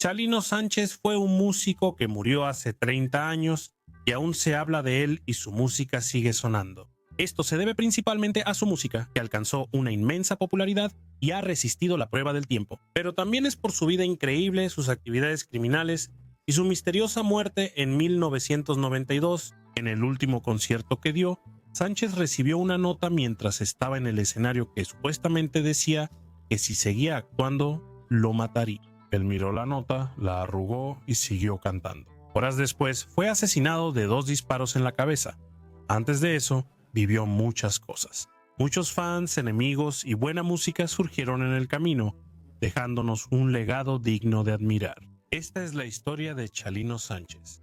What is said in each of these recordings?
Chalino Sánchez fue un músico que murió hace 30 años y aún se habla de él y su música sigue sonando. Esto se debe principalmente a su música, que alcanzó una inmensa popularidad y ha resistido la prueba del tiempo. Pero también es por su vida increíble, sus actividades criminales y su misteriosa muerte en 1992. En el último concierto que dio, Sánchez recibió una nota mientras estaba en el escenario que supuestamente decía que si seguía actuando, lo mataría. Él miró la nota, la arrugó y siguió cantando. Horas después, fue asesinado de 2 disparos en la cabeza. Antes de eso, vivió muchas cosas. Muchos fans, enemigos y buena música surgieron en el camino, dejándonos un legado digno de admirar. Esta es la historia de Chalino Sánchez.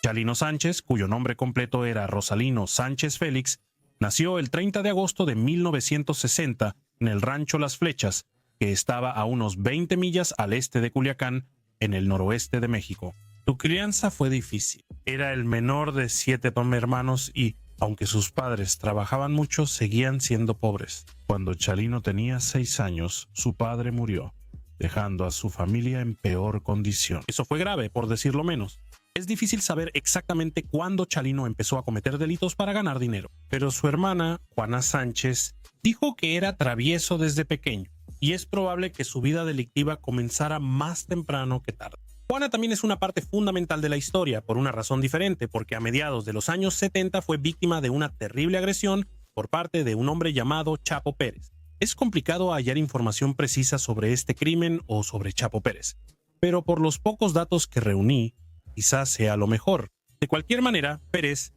Chalino Sánchez, cuyo nombre completo era Rosalino Sánchez Félix, nació el 30 de agosto de 1960 en el rancho Las Flechas, que estaba a unos 20 millas al este de Culiacán, en el noroeste de México. Su crianza fue difícil. Era el menor de 7 hermanos y, aunque sus padres trabajaban mucho, seguían siendo pobres. Cuando Chalino tenía 6 años, su padre murió, dejando a su familia en peor condición. Eso fue grave, por decirlo menos. Es difícil saber exactamente cuándo Chalino empezó a cometer delitos para ganar dinero, pero su hermana, Juana Sánchez, dijo que era travieso desde pequeño, y es probable que su vida delictiva comenzara más temprano que tarde. Juana también es una parte fundamental de la historia, por una razón diferente, porque a mediados de los años 70 fue víctima de una terrible agresión por parte de un hombre llamado Chapo Pérez. Es complicado hallar información precisa sobre este crimen o sobre Chapo Pérez, pero por los pocos datos que reuní, quizás sea lo mejor. De cualquier manera, Pérez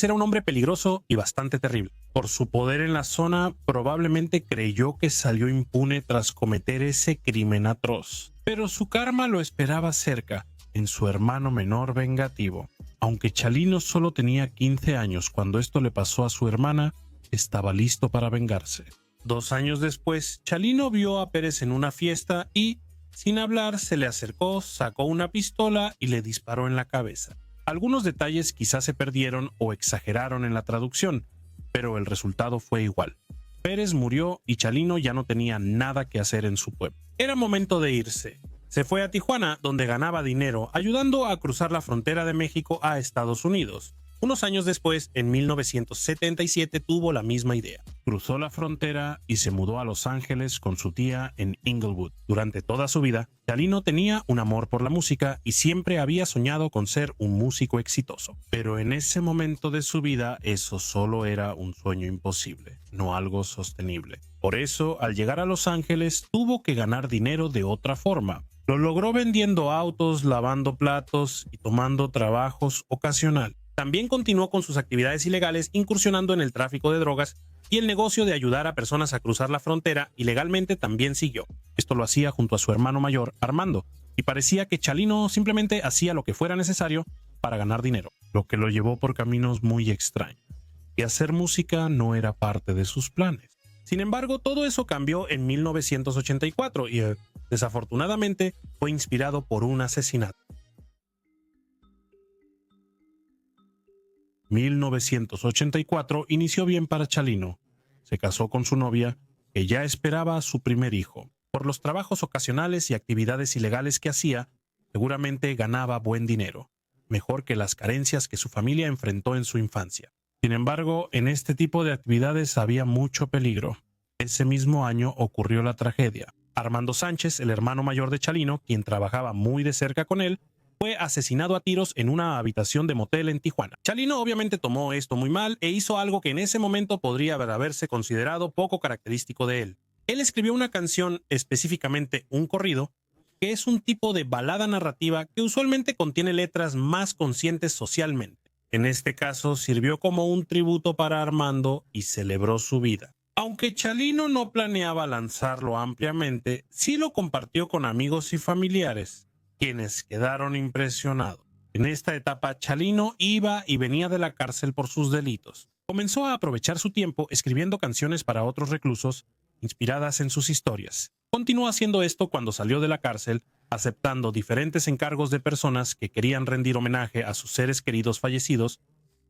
era un hombre peligroso y bastante terrible. Por su poder en la zona, probablemente creyó que salió impune tras cometer ese crimen atroz. Pero su karma lo esperaba cerca, en su hermano menor vengativo. Aunque Chalino solo tenía 15 años cuando esto le pasó a su hermana, estaba listo para vengarse. 2 años después, Chalino vio a Pérez en una fiesta y, sin hablar, se le acercó, sacó una pistola y le disparó en la cabeza. Algunos detalles quizás se perdieron o exageraron en la traducción, pero el resultado fue igual. Pérez murió y Chalino ya no tenía nada que hacer en su pueblo. Era momento de irse. Se fue a Tijuana, donde ganaba dinero ayudando a cruzar la frontera de México a Estados Unidos. Unos años después, en 1977, tuvo la misma idea. Cruzó la frontera y se mudó a Los Ángeles con su tía en Inglewood. Durante toda su vida, Chalino tenía un amor por la música y siempre había soñado con ser un músico exitoso. Pero en ese momento de su vida, eso solo era un sueño imposible, no algo sostenible. Por eso, al llegar a Los Ángeles, tuvo que ganar dinero de otra forma. Lo logró vendiendo autos, lavando platos y tomando trabajos ocasionales. También continuó con sus actividades ilegales, incursionando en el tráfico de drogas y el negocio de ayudar a personas a cruzar la frontera ilegalmente también siguió. Esto lo hacía junto a su hermano mayor, Armando, y parecía que Chalino simplemente hacía lo que fuera necesario para ganar dinero, lo que lo llevó por caminos muy extraños. Y hacer música no era parte de sus planes. Sin embargo, todo eso cambió en 1984 y, desafortunadamente, fue inspirado por un asesinato. 1984 inició bien para Chalino. Se casó con su novia, que ya esperaba a su primer hijo. Por los trabajos ocasionales y actividades ilegales que hacía, seguramente ganaba buen dinero, mejor que las carencias que su familia enfrentó en su infancia. Sin embargo, en este tipo de actividades había mucho peligro. Ese mismo año ocurrió la tragedia. Armando Sánchez, el hermano mayor de Chalino, quien trabajaba muy de cerca con él, fue asesinado a tiros en una habitación de motel en Tijuana. Chalino obviamente tomó esto muy mal e hizo algo que en ese momento podría haberse considerado poco característico de él. Él escribió una canción, específicamente un corrido, que es un tipo de balada narrativa que usualmente contiene letras más conscientes socialmente. En este caso sirvió como un tributo para Armando y celebró su vida. Aunque Chalino no planeaba lanzarlo ampliamente, sí lo compartió con amigos y familiares, quienes quedaron impresionados. En esta etapa, Chalino iba y venía de la cárcel por sus delitos. Comenzó a aprovechar su tiempo escribiendo canciones para otros reclusos, inspiradas en sus historias. Continuó haciendo esto cuando salió de la cárcel, aceptando diferentes encargos de personas que querían rendir homenaje a sus seres queridos fallecidos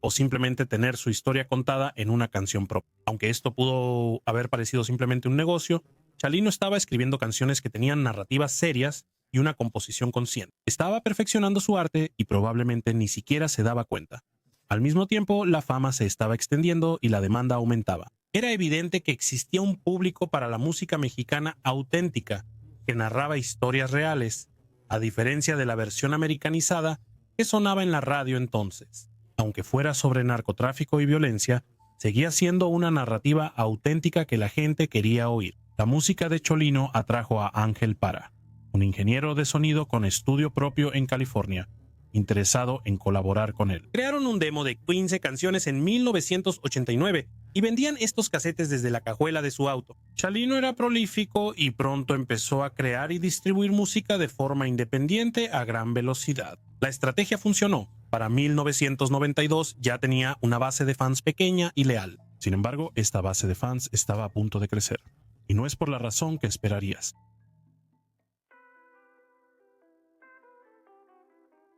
o simplemente tener su historia contada en una canción propia. Aunque esto pudo haber parecido simplemente un negocio, Chalino estaba escribiendo canciones que tenían narrativas serias y una composición consciente. Estaba perfeccionando su arte y probablemente ni siquiera se daba cuenta. Al mismo tiempo, la fama se estaba extendiendo y la demanda aumentaba. Era evidente que existía un público para la música mexicana auténtica, que narraba historias reales, a diferencia de la versión americanizada que sonaba en la radio entonces. Aunque fuera sobre narcotráfico y violencia, seguía siendo una narrativa auténtica que la gente quería oír. La música de Cholino atrajo a Ángel Parra, un ingeniero de sonido con estudio propio en California, interesado en colaborar con él. Crearon un demo de 15 canciones en 1989 y vendían estos casetes desde la cajuela de su auto. Chalino era prolífico y pronto empezó a crear y distribuir música de forma independiente a gran velocidad. La estrategia funcionó. Para 1992 ya tenía una base de fans pequeña y leal. Sin embargo, esta base de fans estaba a punto de crecer. Y no es por la razón que esperarías.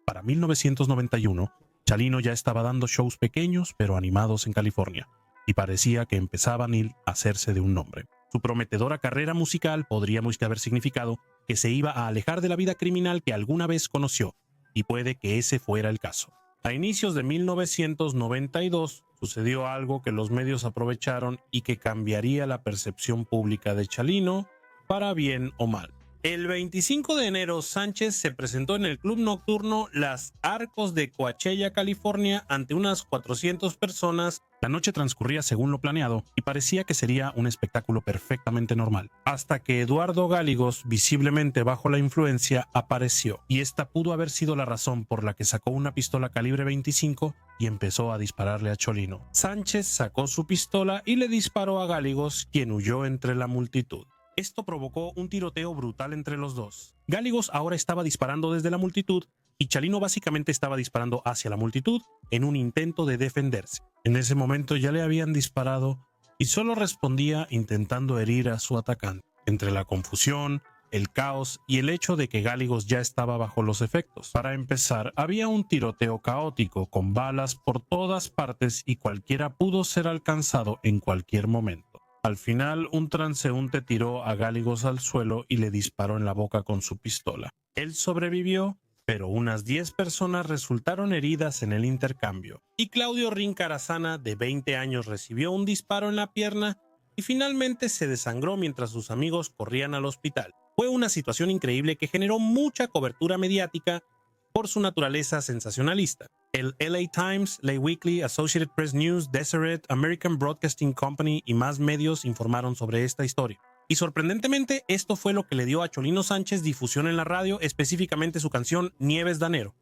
Para 1991, Chalino ya estaba dando shows pequeños pero animados en California, y parecía que empezaban a hacerse de un nombre. Su prometedora carrera musical podríamos haber significado que se iba a alejar de la vida criminal que alguna vez conoció, y puede que ese fuera el caso. A inicios de 1992 sucedió algo que los medios aprovecharon y que cambiaría la percepción pública de Chalino para bien o mal. El 25 de enero, Sánchez se presentó en el club nocturno Las Arcos de Coachella, California, ante unas 400 personas. La noche transcurría según lo planeado y parecía que sería un espectáculo perfectamente normal, hasta que Eduardo Gáligos, visiblemente bajo la influencia, apareció, y esta pudo haber sido la razón por la que sacó una pistola calibre 25 y empezó a dispararle a Cholino. Sánchez sacó su pistola y le disparó a Gáligos, quien huyó entre la multitud. Esto provocó un tiroteo brutal entre los dos. Gáligos ahora estaba disparando desde la multitud y Chalino básicamente estaba disparando hacia la multitud en un intento de defenderse. En ese momento ya le habían disparado y solo respondía intentando herir a su atacante. Entre la confusión, el caos y el hecho de que Gáligos ya estaba bajo los efectos. Para empezar, había un tiroteo caótico con balas por todas partes y cualquiera pudo ser alcanzado en cualquier momento. Al final, un transeúnte tiró a Gáligos al suelo y le disparó en la boca con su pistola. Él sobrevivió, pero unas 10 personas resultaron heridas en el intercambio. Y Claudio Rincarazana, de 20 años, recibió un disparo en la pierna y finalmente se desangró mientras sus amigos corrían al hospital. Fue una situación increíble que generó mucha cobertura mediática por su naturaleza sensacionalista. El LA Times, LA Weekly, Associated Press News, Deseret, American Broadcasting Company y más medios informaron sobre esta historia. Y sorprendentemente, esto fue lo que le dio a Cholino Sánchez difusión en la radio, específicamente su canción Nieves de Enero,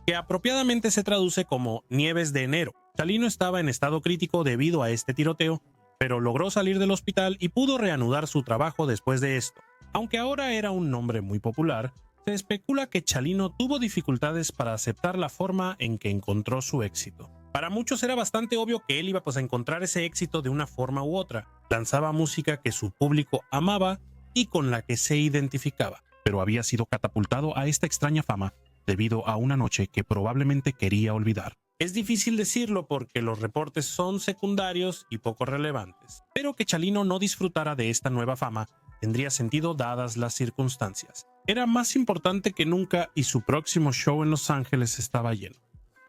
que apropiadamente se traduce como Nieves de Enero. Chalino estaba en estado crítico debido a este tiroteo, pero logró salir del hospital y pudo reanudar su trabajo después de esto. Aunque ahora era un nombre muy popular, se especula que Chalino tuvo dificultades para aceptar la forma en que encontró su éxito. Para muchos era bastante obvio que él iba a encontrar ese éxito de una forma u otra. Lanzaba música que su público amaba y con la que se identificaba, pero había sido catapultado a esta extraña fama debido a una noche que probablemente quería olvidar. Es difícil decirlo porque los reportes son secundarios y poco relevantes, pero que Chalino no disfrutara de esta nueva fama tendría sentido dadas las circunstancias. Era más importante que nunca y su próximo show en Los Ángeles estaba lleno.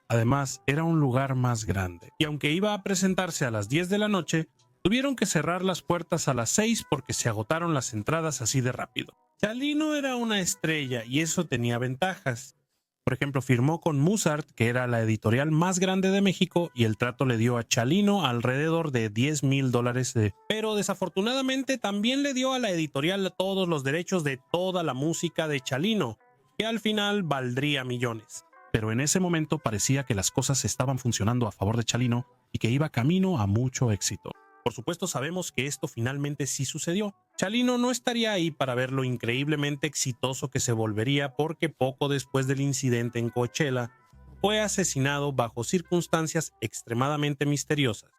Además, era un lugar más grande. Y aunque iba a presentarse a las 10 de la noche, tuvieron que cerrar las puertas a las 6 porque se agotaron las entradas así de rápido. Chalino era una estrella y eso tenía ventajas. Por ejemplo, firmó con Musart, que era la editorial más grande de México, y el trato le dio a Chalino alrededor de $10,000. Pero desafortunadamente también le dio a la editorial todos los derechos de toda la música de Chalino, que al final valdría millones. Pero en ese momento parecía que las cosas estaban funcionando a favor de Chalino y que iba camino a mucho éxito. Por supuesto sabemos que esto finalmente sí sucedió. Chalino no estaría ahí para ver lo increíblemente exitoso que se volvería porque poco después del incidente en Coachella fue asesinado bajo circunstancias extremadamente misteriosas.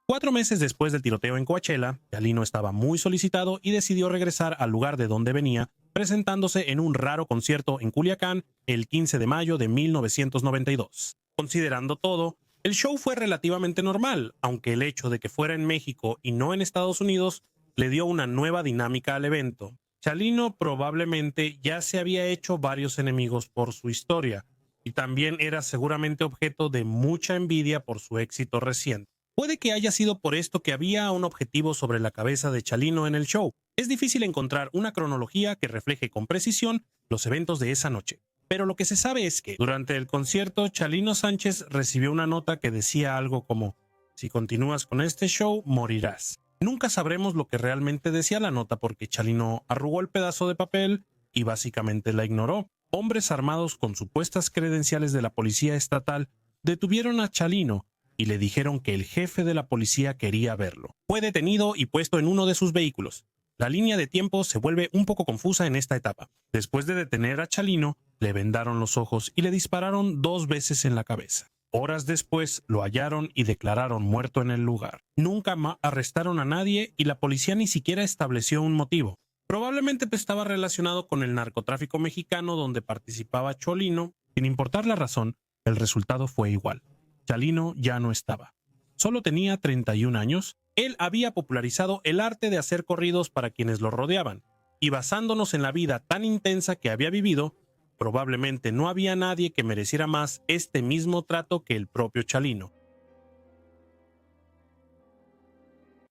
4 meses después del tiroteo en Coachella, Chalino estaba muy solicitado y decidió regresar al lugar de donde venía, presentándose en un raro concierto en Culiacán el 15 de mayo de 1992. Considerando todo, El show fue relativamente normal, aunque el hecho de que fuera en México y no en Estados Unidos le dio una nueva dinámica al evento. Chalino probablemente ya se había hecho varios enemigos por su historia, y también era seguramente objeto de mucha envidia por su éxito reciente. Puede que haya sido por esto que había un objetivo sobre la cabeza de Chalino en el show. Es difícil encontrar una cronología que refleje con precisión los eventos de esa noche. Pero lo que se sabe es que durante el concierto Chalino Sánchez recibió una nota que decía algo como: si continúas con este show, morirás. Nunca sabremos lo que realmente decía la nota porque Chalino arrugó el pedazo de papel y básicamente la ignoró. Hombres armados con supuestas credenciales de la policía estatal detuvieron a Chalino y le dijeron que el jefe de la policía quería verlo. Fue detenido y puesto en uno de sus vehículos. La línea de tiempo se vuelve un poco confusa en esta etapa. Después de detener a Chalino, le vendaron los ojos y le dispararon 2 veces en la cabeza. Horas después lo hallaron y declararon muerto en el lugar. Nunca más arrestaron a nadie y la policía ni siquiera estableció un motivo. Probablemente estaba relacionado con el narcotráfico mexicano donde participaba Chalino. Sin importar la razón, el resultado fue igual. Chalino ya no estaba. Solo tenía 31 años. Él había popularizado el arte de hacer corridos para quienes lo rodeaban, y basándonos en la vida tan intensa que había vivido, probablemente no había nadie que mereciera más este mismo trato que el propio Chalino.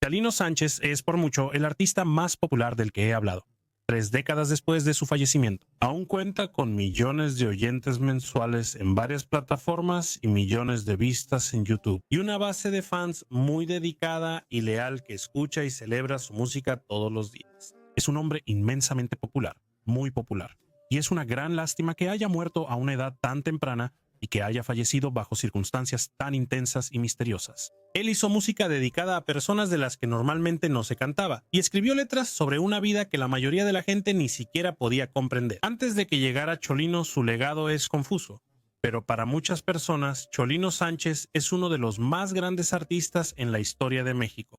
Chalino Sánchez es por mucho el artista más popular del que he hablado. 3 décadas después de su fallecimiento, aún cuenta con millones de oyentes mensuales en varias plataformas y millones de vistas en YouTube, y una base de fans muy dedicada y leal que escucha y celebra su música todos los días. Es un hombre inmensamente popular, muy popular, y es una gran lástima que haya muerto a una edad tan temprana y que haya fallecido bajo circunstancias tan intensas y misteriosas. Él hizo música dedicada a personas de las que normalmente no se cantaba, y escribió letras sobre una vida que la mayoría de la gente ni siquiera podía comprender. Antes de que llegara Chalino, su legado es confuso, pero para muchas personas, Chalino Sánchez es uno de los más grandes artistas en la historia de México.